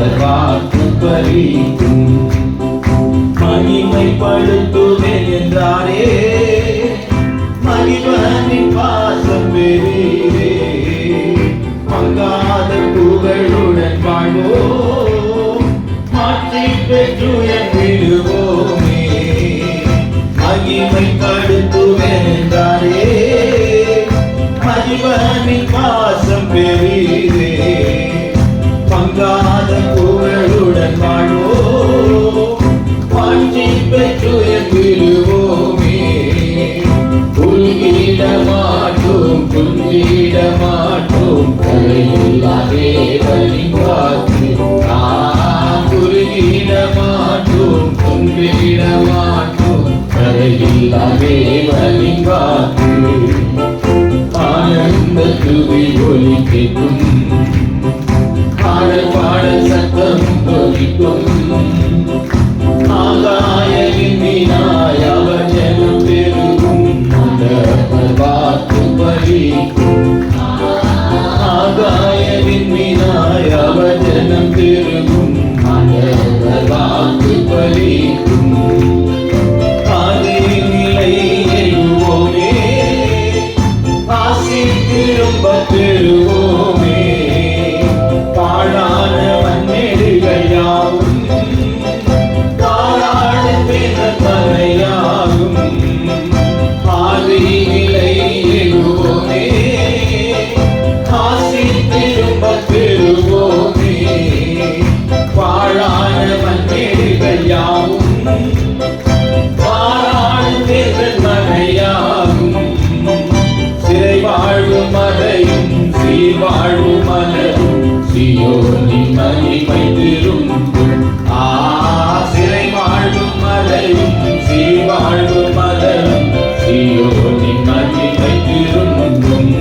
ஆண்டவர் வாக்கு பலிக்கும். மகிமைப்படுத்துவேன் என்றாரே, மகிழ்வனின் பாசம் பெரியதே. மங்காத புகழுடன் வாழ்வோம், மாற்றி பெற்று விடுவோமே. மகிமைப்படுத்துவேன் என்றாரே, மகிழ்வனின் பாசம் பெரியதே. மங்காத புகழுடன் வாழ்வோம், மாற்றி பெற்று விடுவோமே. குறுகிட மாட்டோம், குந்திட மாட்டோம், கரையில்லா தேவனின் வாக்கு. குறுகிட மாட்டோம், குந்திட மாட்டோம், கரையில்லா தேவனின் வாக்கு. ஆனந்த துதி ஒலி கேட்கும், பாடல் பாடல் சத்தம் ஒலிக்கும். ஆகாயவின் வினாய் அவர் ஜனம் பெருகும், ஆண்டவர் வாக்கு பலிக்கும். ஆகாயவின் வினாய் அவர் ஜனம் பெருகும், ஆண்டவர் வாக்கு பலிக்கும். ஆதியின் நிலை எழுவோமே, ஆசி திரும்ப பெறுவோமே. பாழான மண்ணேடுகள் யாவும் மறையாகும். ஆதியிலை எழுவோமே, ஆசி திரும்ப பெறுவோமே. பாழான மண்ணேடுகள் யாவும் பாராளும் மறையாகும். சிறை வாழ்வு மறையும், சீர்வாழ்வு மலரும், சியோனின் மகிமை திரும்பும். சிறை வாழ்வு மலரும், சீர்வாழ்வு மலரும், சியோனின் மகிமை திரும்பும்.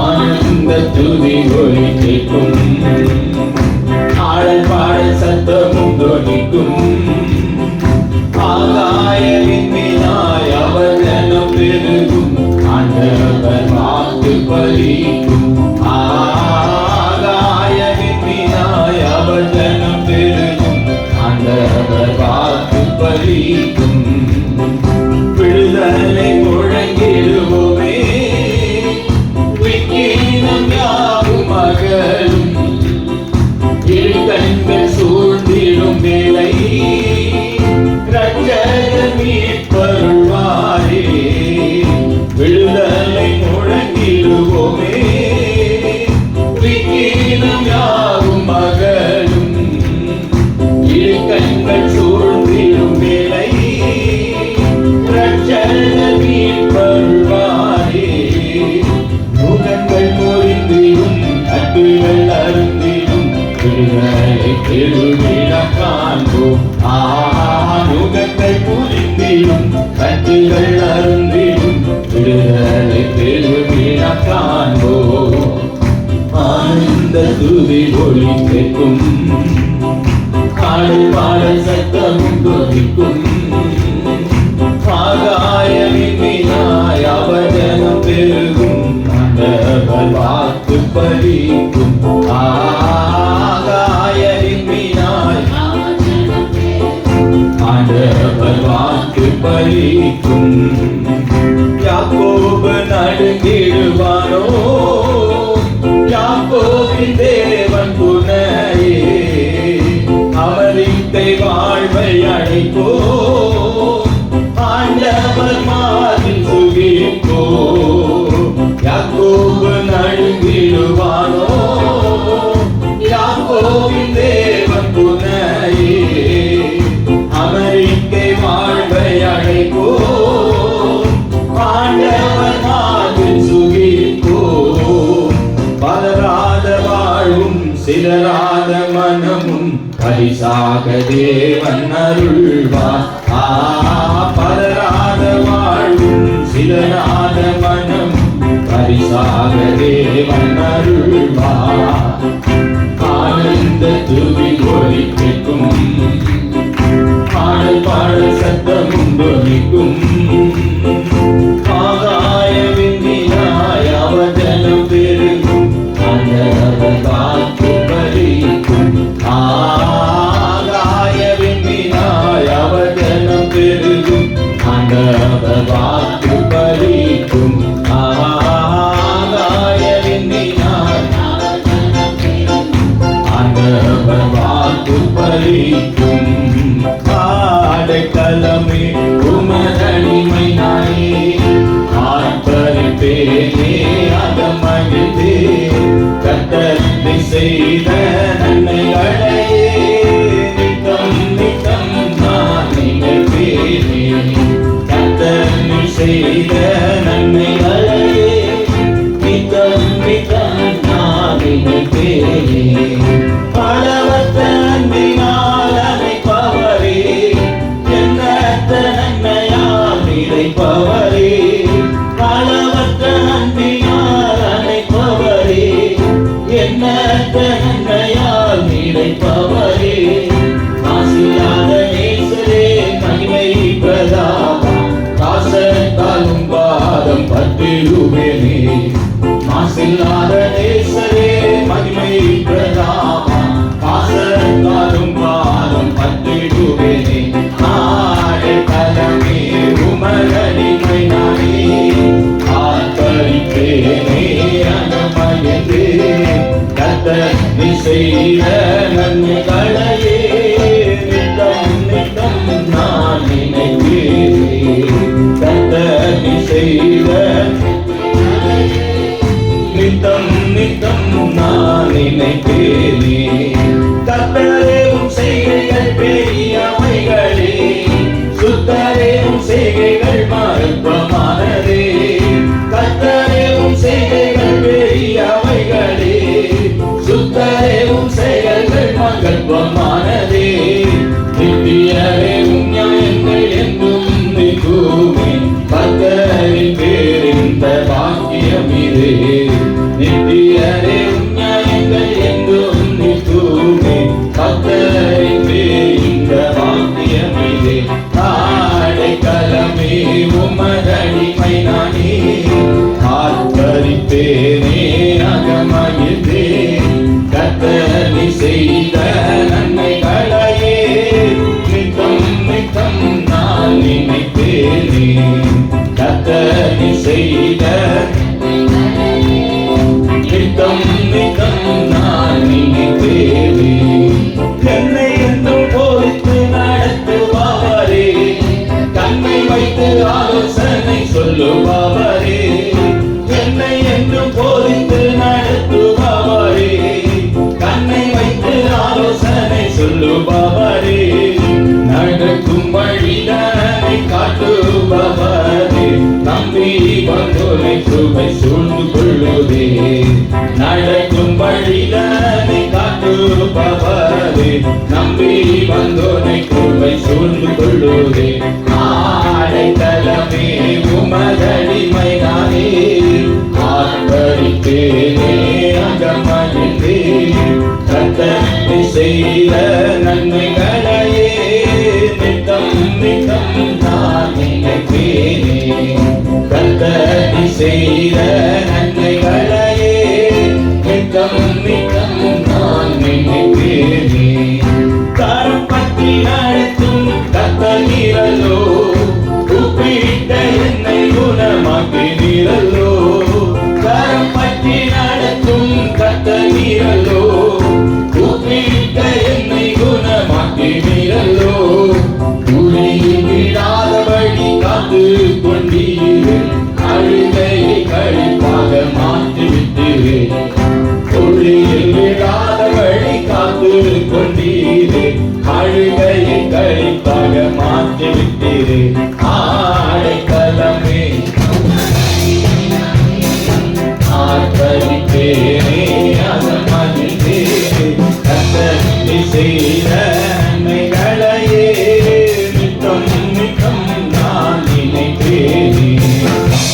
ஆனந்த துதி ஒலி கேட்கும், ஆடல் பாடல் சத்தமும் தொனிக்கும். ஆகாயவின் வினாய் அவர் ஜனம் பெருகும், ஆண்டவர் வாக்கு பலிக்கும். ஆகாயவின் வினாய் அவர் ஜனம் பெருகும், ஆண்டவர் வாக்கு பலிக்கும். விடுதலை முழங்கிடுவோமே, விக்கினம் யாவும் அகலும். இரு கண்கள் சூழ்ந்திடும் வேலை, ரட்சகர் மீட்பருள்வாரே. விடுதலை முழங்கிடுவோமே, விக்கினம் யாவும் அகலும். இரு கண்கள் சூழ்ந்திடும் வேலை, ரட்சகர் மீட்பருள்வாரே. முகங்கள் முறிந்திடும், கட்டுகள் அருந்திடும், விடுதலை பெருமிடம் காண்போம். முகங்கள் புரிந்திடும், கட்டுகள் அருந்திடும், விடுதலை பெருமிடம் காண்போம். ஆனந்த துதி ஒலி கேட்கும், பாடல் பாடல் சத்தமும் தொனிக்கும். ஆகாயவின் வினாய் அவர் ஜனம் பெருகும், ஆண்டவர் வாக்கு பலிக்கும். ஆகாயவின் வினாய் ஆண்டவர் வாக்கு பலிக்கும். யாக்கோபு நடுங்கிடுவானோ, யாக்கோபின் தேவன் துணையே. அமெரிக்கை வாழ்வை அழைப்போ, ஆண்டவர் மாதில் சுகிப்போ. யாக்கோபு நடுங்கிடுவானோ, யாக்கோபின் தேவன் துணையே. அமெரிக்கை வாழ்வை அழைப்போ, ஆண்டவர் மாதில் சுகிப்போ. பலராத வாழ்வும் சிலராத மனமும் பரிசாக தேவன் அருள்வார். பலராத வாழ்வும் சிலராத மனம் பரிசாக தேவன் அருள்வார். ஆனந்த துதி ஒலி கேட்கும், பாடல் பாடல் சத்தமும் தொனிக்கும். ஆகாயவின் வினாய் அவர் ஜனம் பெருகும், ஆண்டவர் வாக்கு பலிக்கும். அவர் வாக்கு பலிக்கும். ஆடைக்கலமே உமதடிமை நானே, ஆர்ப்பரிப்பேனே அகமகிழ்ந்தே, கர்த்தர் செய்த நன்மைகளையே நித்தம் நித்தம் நான் நினைப்பேனே. கர்த்தர் செய்த நன்மைகளையே நித்தம் நித்தம் நான் நினைப்பேனே. அளவற்ற அன்பினால் அணைப்பவரே, எண்ணற்ற நன்மையால் நிறைப்பவரே. அளவற்ற அன்பினால் அணைப்பவரே, எண்ணற்ற நன்மையால் நிறைப்பவரே. ஆசியாத நேசரே மகிமை பிரதாபா, காசத்தாலும் பாதம் பற்றிடுவேனே. மாசில்லாத நேசரே மகிமை பிரதாபா, காசத்தாலும் பாதம் பற்றிடுவேனே. ஆடைக்கலமே உமதடிமை நானே, ஆர்ப்பரிப்பேனே அகமகிழ்ந்தே, கர்த்தர் செய்த நன்மைகளையே நித்தம் நித்தம் நான் நினைப்பேனே. கர்த்தர் செய்த நித்தம் நித்தம் நான் நினைப்பேனே. கர்த்தரே உம் செய்கைகள் பெரியவைகளே, சுத்தரே உம் செய்கைகள் மகத்துவமானதே. கர்த்தரே உம் செய்கைகள் பெரியவைகளே, சுத்தரே உம் செயல்கள் மகத்துவமானதே. நித்தியரே உம் நியாயங்கள் என்றும் நிற்குமே, கர்த்தரின் பேரிந்த பாக்கியம் இதே. நித்தியரே உம் நியாயங்கள் என்றும் நிற்குமே, கர்த்தரின் பேரிந்த பாக்கியம் இதே. ஆடைக்கலமே உமதடிமை நானே, ஆர்ப்பரிப்பேனே அகமகிழ்ந்தே, கர்த்தர் செய்த நன்மைகளையே நித்தம் நித்தம் நான் நினைப்பேனே. கர்த்தர் செய்த நித்தம் நித்தம் நான் நினைப்பேனே. என்னை என்றும் போதித்து நடத்துபவரே, கண்ணை வைத்து ஆலோசனை சொல்லுபவரே. என்னை என்றும் போதித்து நடத்துபவரே, கண்ணை வைத்து ஆலோசனை சொல்லுபவரே. நடக்கும் வழிதனை காட்டுபவரே, நம்பி வந்தோரை சுவை சூழ்ந்து கொள்ளுதே. நடக்கும் வழிதனை காட்டுபவரே, நம்பி வந்தோரை சுவை சூழ்ந்து கொள்ளுதே. ஆடைக்கலமே உமதடிமை நானே, ஆர்ப்பரிப்பேனே அகமகிழ்ந்தே, கர்த்தர் செய்த நன்மைகளையே நித்தம் நித்தம் நான் நினைப்பேனே. கர்த்தர் செய்த நன்மைகளையே நித்தம் நித்தம் நான் நினைப்பேனே. கரம் பற்றி நடத்தும் கர்த்தர் நீரல்லோ, கூப்பிட்ட என்னை குணமாக்கினீரல்லோ. கரம் பற்றி நடத்தும் கர்த்தர் நீரல்லோ, கூப்பிட்ட என்னை குணமாக்கினீரல்லோ. குழியில் விடாதபடி காத்து கொண்டீரே, அழுகையை கழிப்பாக மாற்றிவிட்டீரே. குழியில் விடாதபடி காத்து கொண்டீரே, அழுகையை கழிப்பாக மாற்றிவிட்டீரே. ஆடைக்கலமே ஆர்ப்பரிப்பேனே அகமகிழ்ந்தே, கர்த்தர் செய்த நன்மைகளையே நித்தம் நித்தம் நான் நினைப்பேனே.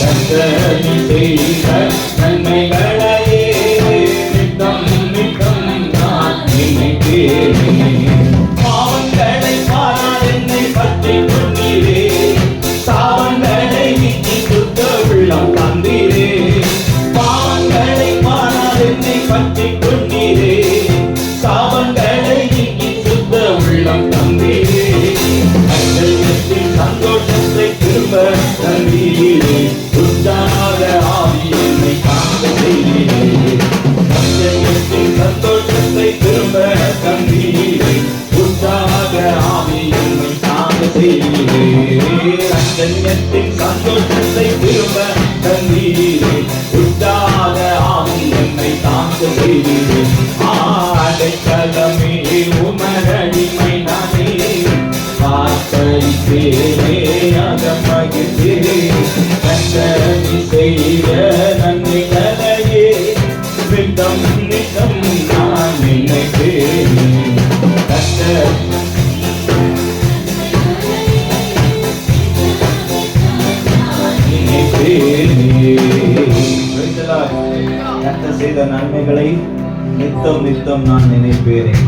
கர்த்தர் செய்த நன்மைகளையே நித்தம் நித்தம் நான் நினைப்பேனே. பாவங்களை பாராது என்னை பற்றிக் கொண்டீரே, சாவங்களை நீக்கி சுத்த உள்ளம் தந்தீரே. பாவங்களை பாராது என்னை பற்றிக் கொண்டீரே, சாவங்களை நீக்கி சுத்த நினைப்பேனே. கர்த்தர் நினைப்பேனே. Praise the Lord. கர்த்தர் செய்த நன்மைகளை நித்தம் நித்தம் நான் நினைப்பேனே.